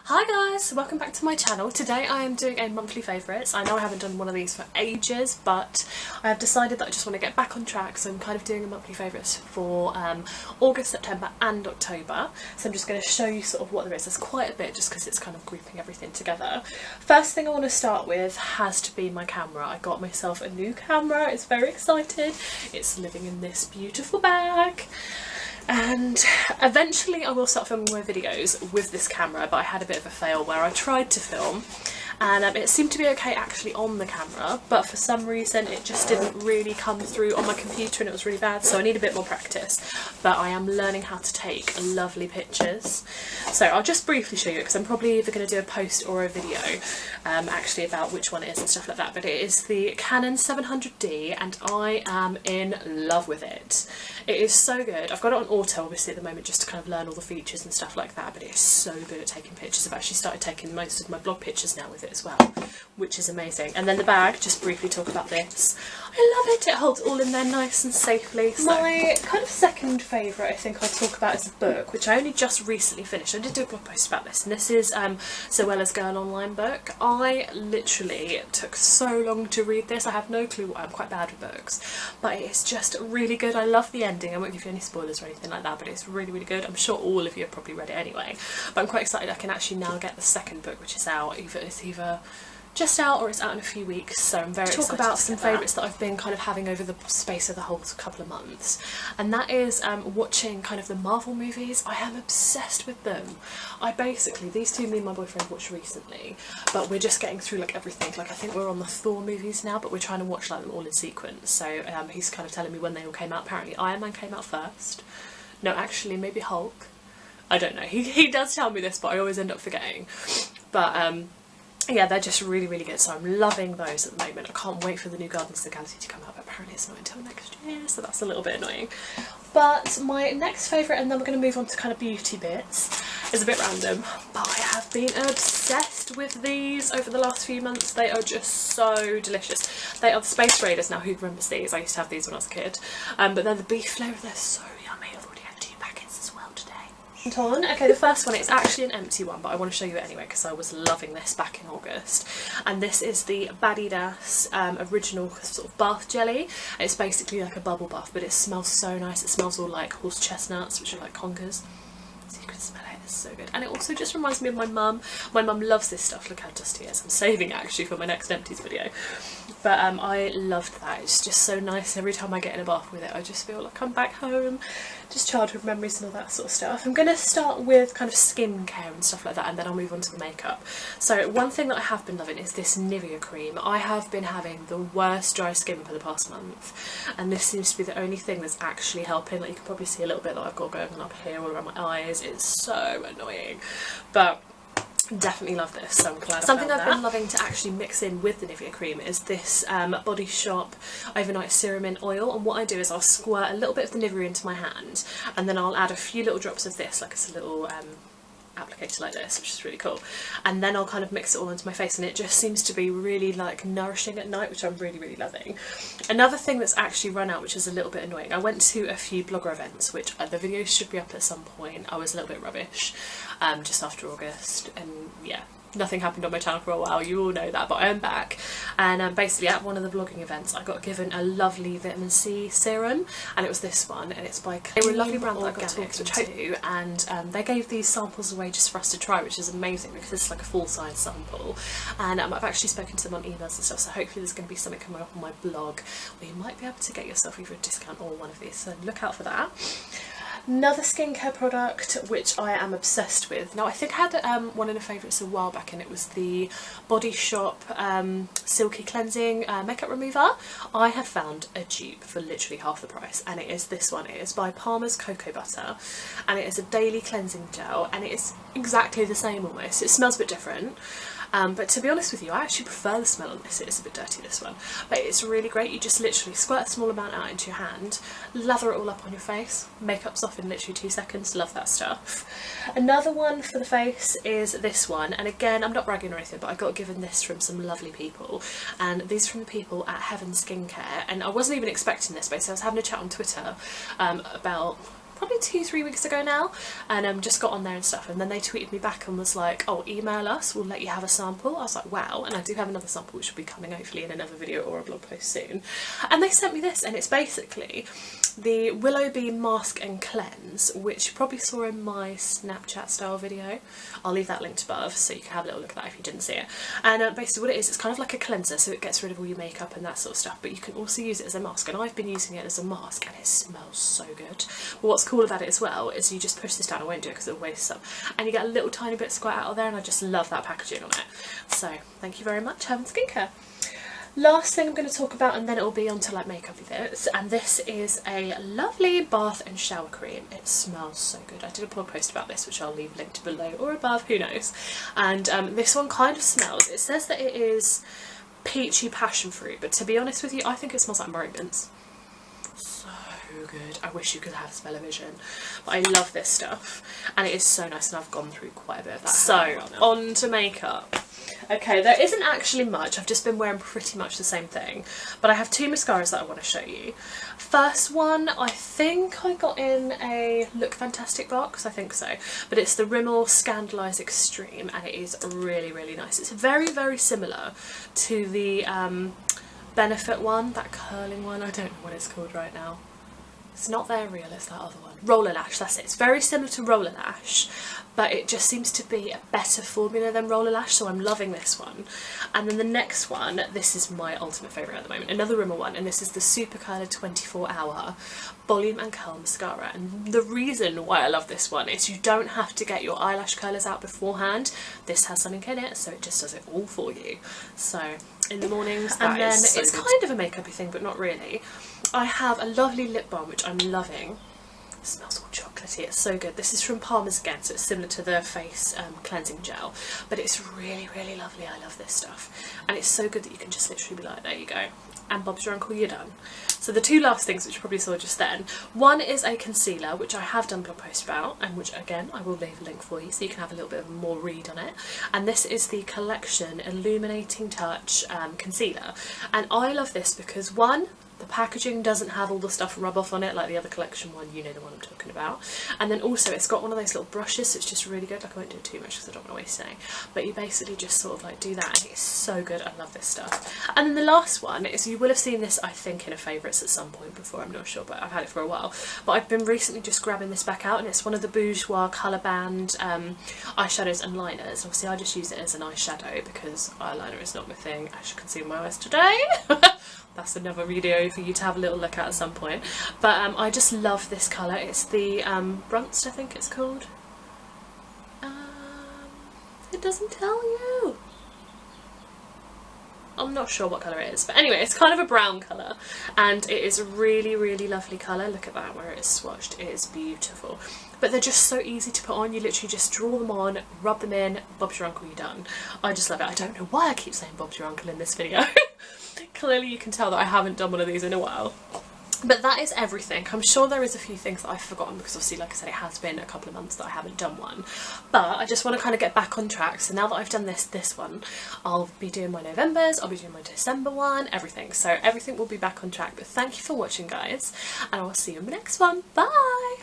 Hi guys, welcome back to my channel. Today I am doing a monthly favourites. I know I haven't done one of these for ages, but I have decided that I just want to get back on track, so I'm kind of doing a monthly favourites for August, September and October. So I'm just going to show you sort of what there is. There's quite a bit just because it's kind of grouping everything together. First thing I want to start with has to be my camera. I got myself a new camera, it's very excited. It's living in this beautiful bag. And eventually I will start filming my videos with this camera, but I had a bit of a fail where I tried to film and it seemed to be okay actually on the camera, but for some reason it just didn't really come through on my computer and it was really bad, so I need a bit more practice. But I am learning how to take lovely pictures. So I'll just briefly show you it because I'm probably either going to do a post or a video actually about which one it is and stuff like that, but it is the Canon 700D and I am in love with it. It is so good. I've got it on auto obviously at the moment just to kind of learn all the features and stuff like that, but it is so good at taking pictures. I've actually started taking most of my blog pictures now with it as well, which is amazing. And then the bag, just briefly talk about this. I love it, it holds all in there nice and safely. So. My kind of second favourite I think I'll talk about is a book, which I only just recently finished. I did do a blog post about this, and this is Zoella's Girl Online book. I literally took so long to read this. I have no clue why, I'm quite bad with books, but it is just really good. I love the ending. I won't give you any spoilers or anything like that, but it's really, really good. I'm sure all of you have probably read it anyway, but I'm quite excited I can actually now get the second book, which is out. It's either just out or it's out in a few weeks, so I'm very excited to talk about some favourites that I've been kind of having over the space of the whole couple of months, and that is watching kind of the Marvel movies. I am obsessed with them. These two me and my boyfriend watched recently, but we're just getting through like everything. Like I think we're on the Thor movies now, but we're trying to watch like them all in sequence, so he's kind of telling me when they all came out. Apparently Ironman came out first. No, actually maybe Hulk. I don't know. He does tell me this, but I always end up forgetting. But yeah, they're just really, really good, so I'm loving those at the moment. I can't wait for the new Guardians of the Galaxy to come out, but apparently it's not until next year, so that's a little bit annoying. But my next favourite, and then we're going to move on to kind of beauty bits, is a bit random, but I have been obsessed with these over the last few months. They are just so delicious. They are the Space Raiders now. Who remembers these? I used to have these when I was a kid, but they're the beef flavour. They're so yummy. I've already had 2 packets as well today. Okay, the first one is actually an empty one, but I want to show you it anyway because I was loving this back in August, and this is the Badedas original sort of bath jelly. It's basically like a bubble bath, but it smells so nice. It smells all like horse chestnuts, which are like conkers, so you can smell it. It's so good, and it also just reminds me of my mum. My mum loves this stuff. Look how dusty it is. I'm saving it actually for my next empties video, but I loved that. It's just so nice. Every time I get in a bath with it I just feel like I'm back home, just childhood memories and all that sort of stuff. I'm going to start with kind of skincare and stuff like that, and then I'll move on to the makeup. So one thing that I have been loving is this Nivea cream. I have been having the worst dry skin for the past month, and this seems to be the only thing that's actually helping. Like you can probably see a little bit that I've got going on up here all around my eyes. It's so annoying, but definitely love this, so I'm glad. Something I've been loving to actually mix in with the Nivea cream is this Body Shop Overnight Serum in Oil, and what I do is I'll squirt a little bit of the Nivea into my hand, and then I'll add a few little drops of this, like it's a little applicator like this, which is really cool, and then I'll kind of mix it all into my face, and it just seems to be really like nourishing at night, which I'm really, really loving. Another thing that's actually run out, which is a little bit annoying, I went to a few blogger events, which the videos should be up at some point. I was a little bit rubbish just after August, and yeah, nothing happened on my channel for a while, you all know that, but I am back. And basically at one of the vlogging events I got given a lovely vitamin C serum, and it was this one, and it's by Kleem Organics, which I do, and they gave these samples away just for us to try, which is amazing because it's like a full-size sample, and I've actually spoken to them on emails and stuff, so hopefully there's going to be something coming up on my blog where you might be able to get yourself either a discount or one of these, so look out for that. Another skincare product which I am obsessed with. Now I think I had one of the favourites a while back, and it was the Body Shop Silky Cleansing Makeup Remover. I have found a dupe for literally half the price, and it is this one. It is by Palmer's Cocoa Butter, and it is a daily cleansing gel, and it is exactly the same almost. It smells a bit different. But to be honest with you, I actually prefer the smell on this. It is a bit dirty, this one, but it's really great. You just literally squirt a small amount out into your hand, lather it all up on your face, makeup's off in literally 2 seconds. Love that stuff. Another one for the face is this one, and again, I'm not bragging or anything, but I got given this from some lovely people, and these are from the people at Heaven Skincare, and I wasn't even expecting this, but so I was having a chat on Twitter about probably 2-3 weeks ago now, and just got on there and stuff, and then they tweeted me back and was like, oh, email us, we'll let you have a sample. I was like, wow. And I do have another sample which will be coming hopefully in another video or a blog post soon, and they sent me this, and it's basically the Willow Bean Mask and Cleanse, which you probably saw in my Snapchat style video. I'll leave that linked above so you can have a little look at that if you didn't see it. And basically what it is, it's kind of like a cleanser, so it gets rid of all your makeup and that sort of stuff, but you can also use it as a mask, and I've been using it as a mask and it smells so good. But what's cool about it as well is you just push this down, I won't do it because it'll waste some, and you get a little tiny bit squirt out of there, and I just love that packaging on it. So thank you very much, Heaven Skincare. Last thing I'm going to talk about, and then it will be on to like makeup bits, and this is a lovely bath and shower cream. It smells so good. I did a blog post about this which I'll leave linked below or above, who knows. And this one kind of smells, it says that it is peachy passion fruit, but to be honest with you, I think it smells like moments. So good. I wish you could have smell-o-vision, but I love this stuff and it is so nice, and I've gone through quite a bit of that. So on to makeup. Okay, there isn't actually much, I've just been wearing pretty much the same thing, but I have two mascaras that I want to show you. First one, I think I got in a Look Fantastic box, I think so, but it's the Rimmel Scandalise Extreme, and it is really, really nice. It's very, very similar to the Benefit one, that curling one, I don't know what it's called right now. It's not They're Real, it's that other one. Roller Lash, that's it. It's very similar to Roller Lash, but it just seems to be a better formula than Roller Lash, so I'm loving this one. And then the next one, this is my ultimate favourite at the moment, another Rimmel one, and this is the Super Curler 24 Hour Volume and Curl Mascara. And the reason why I love this one is you don't have to get your eyelash curlers out beforehand. This has something in it, so it just does it all for you. So in the mornings, and then it's kind of a makeup-y thing, but not really. I have a lovely lip balm which I'm loving. It smells all chocolatey, it's so good. This is from Palmer's again, so it's similar to the face cleansing gel, but it's really, really lovely. I love this stuff, and it's so good that you can just literally be like, there you go, and Bob's your uncle, you're done. So the two last things which you probably saw just then, one is a concealer which I have done a blog post about, and which again I will leave a link for you so you can have a little bit of a more read on it, and this is the Collection Illuminating Touch concealer. And I love this because one, the packaging doesn't have all the stuff rub off on it like the other Collection one, you know the one I'm talking about. And then also it's got one of those little brushes, so it's just really good. Like I won't do it too much because I don't want to waste any, but you basically just sort of like do that, and it's so good. I love this stuff. And then the last one is, you will have seen this I think in a favourites at some point before, I'm not sure, but I've had it for a while. But I've been recently just grabbing this back out, and it's one of the Bourjois Colour Band eyeshadows and liners. Obviously I just use it as an eyeshadow because eyeliner is not my thing, as you can see in my eyes today. That's another video for you to have a little look at some point. But I just love this colour. It's the Brunst, I think it's called. It doesn't tell you. I'm not sure what colour it is, but anyway, it's kind of a brown colour, and it is a really, really lovely colour. Look at that, where it is swatched. It is beautiful. But they're just so easy to put on. You literally just draw them on, rub them in, Bob's your uncle, you're done. I just love it. I don't know why I keep saying Bob's your uncle in this video. Clearly you can tell that I haven't done one of these in a while. But that is everything. I'm sure there is a few things that I've forgotten because obviously, like I said, it has been a couple of months that I haven't done one. But I just want to kind of get back on track. So now that I've done this one, I'll be doing my Novembers, I'll be doing my December one, everything. So everything will be back on track. But thank you for watching, guys, and I will see you in the next one. Bye!